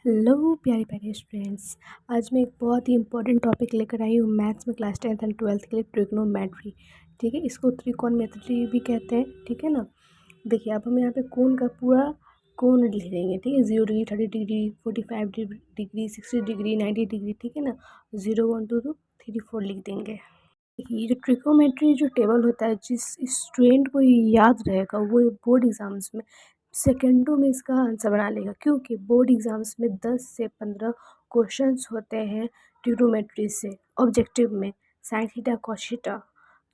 Hello प्यारे प्यारे students. आज मैं एक बहुत ही इंपॉर्टेंट टॉपिक लेकर आई हूँ मैथ्स में क्लास 10th एंड 12th के लिए, ट्रिग्नोमेट्री। ठीक है, इसको त्रिकोणमिति भी कहते हैं। ठीक है ना। देखिए, अब हम यहाँ पे कोण का पूरा कोण लिख देंगे। ठीक है, 0 degree, 30 degree, 45 degree, 60 degree, 90 degree. ठीक है ना। 0 1 2 3 4 लिख देंगे। ये जो ट्रिकोमेट्री जो टेबल होता है, जिस स्टूडेंट को ये याद रहेगा वो बोर्ड एग्जाम्स में सेकेंडों में इसका आंसर बना लेगा, क्योंकि बोर्ड एग्जाम्स में 10 से 15 क्वेश्चंस होते हैं ट्रिग्नोमेट्री से ऑब्जेक्टिव में, साइन थीटा कॉस थीटा।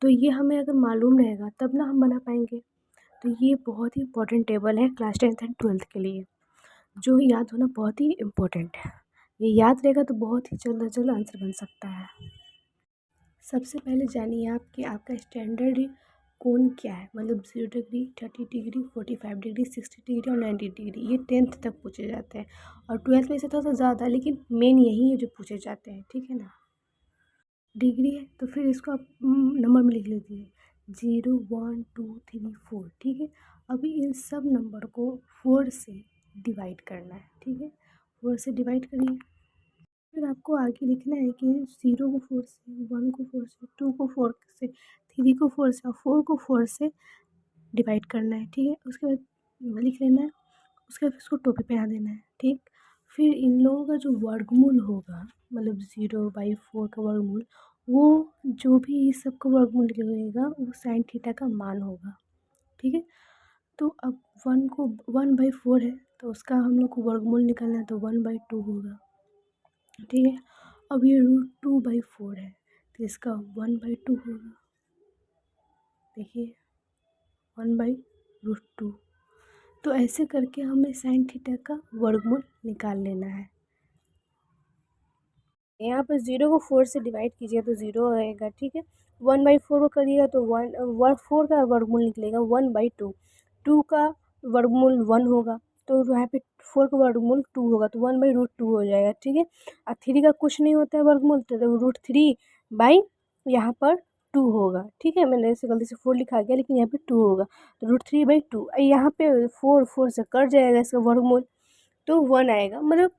तो ये हमें अगर मालूम रहेगा तब ना हम बना पाएंगे। तो ये बहुत ही इंपॉर्टेंट टेबल है क्लास 10th एंड 12th के लिए, जो याद होना बहुत ही इम्पोर्टेंट है। ये याद रहेगा तो बहुत ही जल्द से जल्द आंसर बन सकता है। सबसे पहले जानिए आप कि आपका स्टैंडर्ड कोण क्या है। मतलब 0 डिग्री, 30 डिग्री, 45 डिग्री, 60 डिग्री और 90 डिग्री, ये 10th तक पूछे जाते हैं। और 12th में से थोड़ा सा ज़्यादा, लेकिन मेन यही है जो पूछे जाते हैं। ठीक है ना। डिग्री है तो फिर इसको आप नंबर में लिख लीजिए, 0 1 2 3 4। ठीक है। अभी इन सब नंबर को 4 से डिवाइड करना है। ठीक है, 4 से डिवाइड करिए। फिर आपको आगे लिखना है कि 0 को 4 से, 1 को 4 से, 2 को 4 से, 3 को 4 से और 4 को 4 से डिवाइड करना है। ठीक है, उसके बाद लिख लेना है। उसके बाद इसको टोपी पहना देना है। ठीक। फिर इन लोगों का जो वर्गमूल होगा, मतलब 0/4 का वर्गमूल, वो जो भी इस सब का वर्गमूल निकलेगा वो साइन थीटा का मान होगा। ठीक है। तो अब 1/4 है तो उसका हम लोग को वर्गमूल निकालना है, तो 1/2 होगा। ठीक है। अब ये √2/4 है तो इसका 1/2 होगा। देखिए, 1/√2। तो ऐसे करके हमें साइन थीटा का वर्गमूल निकाल लेना है। यहाँ पर 0 को 4 से डिवाइड कीजिए तो 0 आएगा। ठीक है। 1/4 को करिएगा तो 4 का वर्गमूल निकलेगा 1/2। 2 का वर्गमूल 1 होगा तो यहाँ पे 4 का वर्गमूल 2 होगा तो 1/√2 हो जाएगा। ठीक है। और 3 का कुछ नहीं होता है वर्गमूल, तो √3 यहाँ पर 2 होगा। ठीक है, मैंने ऐसे गलती से 4 लिखा गया, लेकिन यहाँ पे 2 होगा तो √3/2। यहाँ पे 4 से कट जाएगा इसका वर्गमूल, तो 1 आएगा। मतलब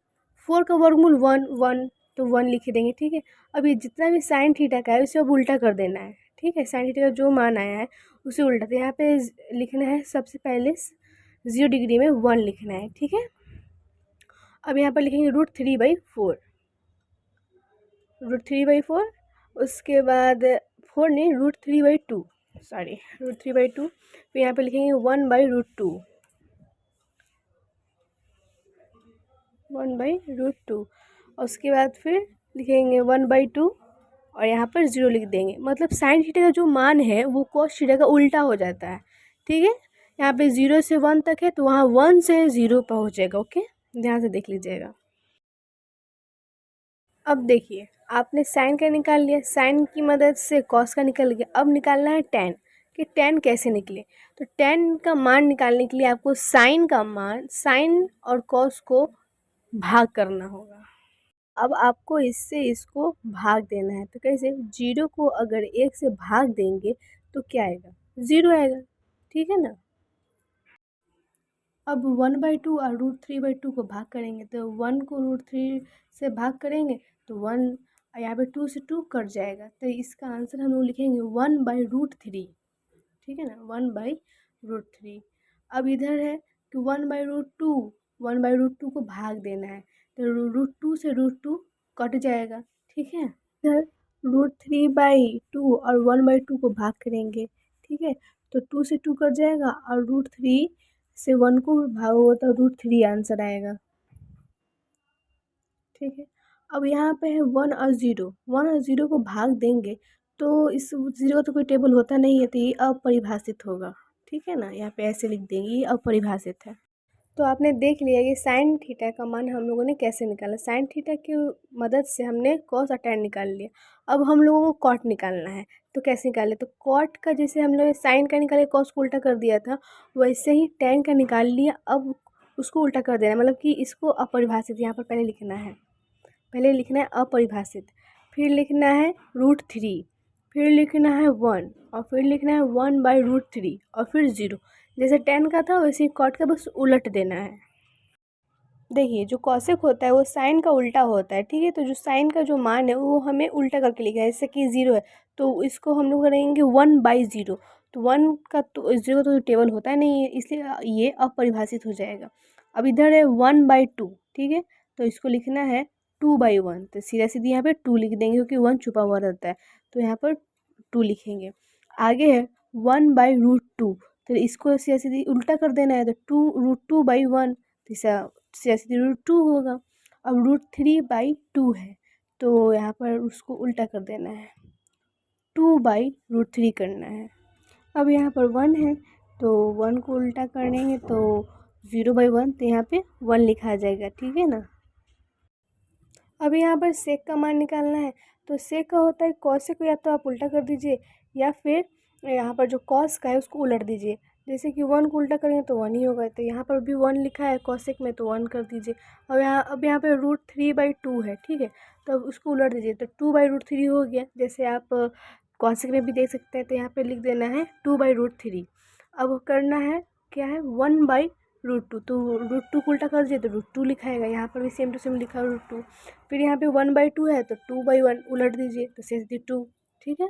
4 का वर्गमूल 1 1, तो 1 लिख देंगे। ठीक है। अब ये जितना भी साइन थीटा का है उसे अब उल्टा कर देना है। ठीक है, साइन थीटा का जो मान आया है उसे उल्टा, तो यहाँ पे लिखना है सबसे पहले 0 डिग्री में 1 लिखना है। ठीक है। अब यहाँ पर लिखेंगे √3/4, √3/4। उसके बाद 4 नहीं, √3/2, सॉरी, √3/2। फिर यहाँ पे लिखेंगे 1/√2, 1/√2। और उसके बाद फिर लिखेंगे 1/2 और यहाँ पर 0 लिख देंगे। मतलब साइन थीटा का जो मान है वो कॉस थीटा का उल्टा हो जाता है। ठीक है। यहाँ पे 0 से 1 तक है तो वहाँ 1 से 0 पहुँचेगा। ओके, ध्यान से देख लीजिएगा। अब देखिए, आपने साइन का निकाल लिया, साइन की मदद से कॉस का निकल गया। अब निकालना है टेन, कि टेन कैसे निकले। तो टेन का मान निकालने के लिए आपको साइन का मान, साइन और कॉस को भाग करना होगा। अब आपको इससे इसको भाग देना है, तो कैसे, 0 को अगर 1 से भाग देंगे तो क्या आएगा, 0 आएगा। ठीक है ना। अब 1/2 और √3/2 को भाग करेंगे तो 1 को √3 से भाग करेंगे तो 1, यहाँ पे 2 से 2 कट जाएगा, तो इसका आंसर हम लोग लिखेंगे 1/√3। ठीक है ना, 1/√3। अब इधर है कि 1/√2, 1/√2 को भाग देना है तो √2 से √2 कट जाएगा। ठीक है। इधर √3/2 और 1/2 को भाग करेंगे। ठीक है, तो 2 से 2 कट जाएगा और √3 से 1 को भागोगे तो √3 आंसर आएगा। ठीक है। अब यहाँ पे है 1 और 0, 1 और 0 को भाग देंगे तो इस 0 का तो कोई टेबल होता नहीं है, तो ये अपरिभाषित होगा। ठीक है ना, यहाँ पे ऐसे लिख देंगे, ये अपरिभाषित है। तो आपने देख लिया कि साइन थीटा का मान हम लोगों ने कैसे निकाला। साइन थीटा की मदद से हमने कॉस और टेन निकाल लिया। अब हम लोगों को कॉट निकालना है, तो कैसे निकाले, तो कॉट का जैसे हम लोग साइन का निकाले कॉस को उल्टा कर दिया था, वैसे ही टेन का निकाल लिया। अब उसको उल्टा कर देना है, मतलब कि इसको अपरिभाषित यहाँ पर पहले लिखना है, पहले लिखना है अपरिभाषित, फिर लिखना है √3, फिर लिखना है 1 और फिर लिखना है 1/√3 और फिर 0। जैसे 10 का था वैसे ही कॉट का बस उलट देना है। देखिए जो कॉसेक होता है वो साइन का उल्टा होता है, ठीक है। तो जो साइन का जो मान है वो हमें उल्टा करके लिखना है, जैसे कि ज़ीरो है तो इसको हम लोग करेंगे 1/0। तो वन का तो ज़ीरो तो टेबल होता है नहीं है, इसलिए ये अपरिभाषित हो जाएगा। अब इधर है 1/2, ठीक है। तो इसको लिखना है 2/1। तो सीधा सीधी यहाँ पे 2 लिख देंगे क्योंकि 1 छुपा हुआ रहता है, तो यहाँ पर 2 लिखेंगे। आगे है 1/√2। तो इसको सीधा सीधी उल्टा कर देना है, तो 2√2/1। तो सीधा √2 होगा। अब √3/2 है, तो यहाँ पर उसको उल्टा कर देना है, 2/√3 करना है। अब यहाँ पर 1 है तो 1 को उल्टा करेंगे तो 0/1, तो यहाँ पे 1 लिखा जाएगा, ठीक है ना। अब यहाँ पर सेक का मान निकालना है, तो सेक का होता है कॉसेक को या तो आप उल्टा कर दीजिए या फिर यहाँ पर जो कॉस का है उसको उलट दीजिए। जैसे कि 1 को उल्टा करेंगे तो 1 ही होगा, तो यहाँ पर भी 1 लिखा है कॉसेक में तो 1 कर दीजिए। अब यहाँ पे √3/2 है, ठीक है। तो अब उसको उलट दीजिए तो 2/√3 हो गया। जैसे आप कॉसेक में भी देख सकते हैं, तो यहाँ पे लिख देना है 2/√3। अब करना है क्या है 1/√2। तो √2 को उल्टा कर दीजिए तो √2 लिखाएगा, यहाँ पर भी सेम टू सेम लिखा √2। फिर यहाँ पे 1/2 है तो 2/1 उलट दीजिए तो शेष 2, ठीक है।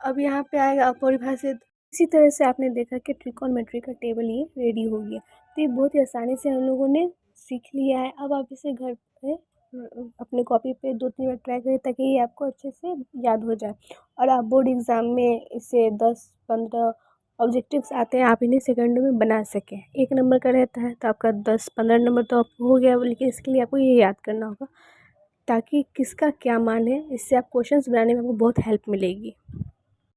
अब यहाँ पे आएगा अपरिभाषित। इसी तरह से आपने देखा कि ट्रिकोनोमेट्री का टेबल ये रेडी हो गया। तो ये बहुत ही आसानी से हम लोगों ने सीख लिया है। अब आप इसे घर पे अपने कॉपी पे 2-3 बार ट्राई करें ताकि ये आपको अच्छे से याद हो जाए और आप बोर्ड एग्ज़ाम में इसे 10-15 ऑब्जेक्टिव्स आते हैं, आप इन्हें सेकंडों में बना सकें। 1 नंबर का रहता है तो आपका 10-15 नंबर तो आप हो गया, लेकिन इसके लिए आपको ये याद करना होगा ताकि किसका क्या मान है। इससे आप क्वेश्चंस बनाने में आपको बहुत हेल्प मिलेगी।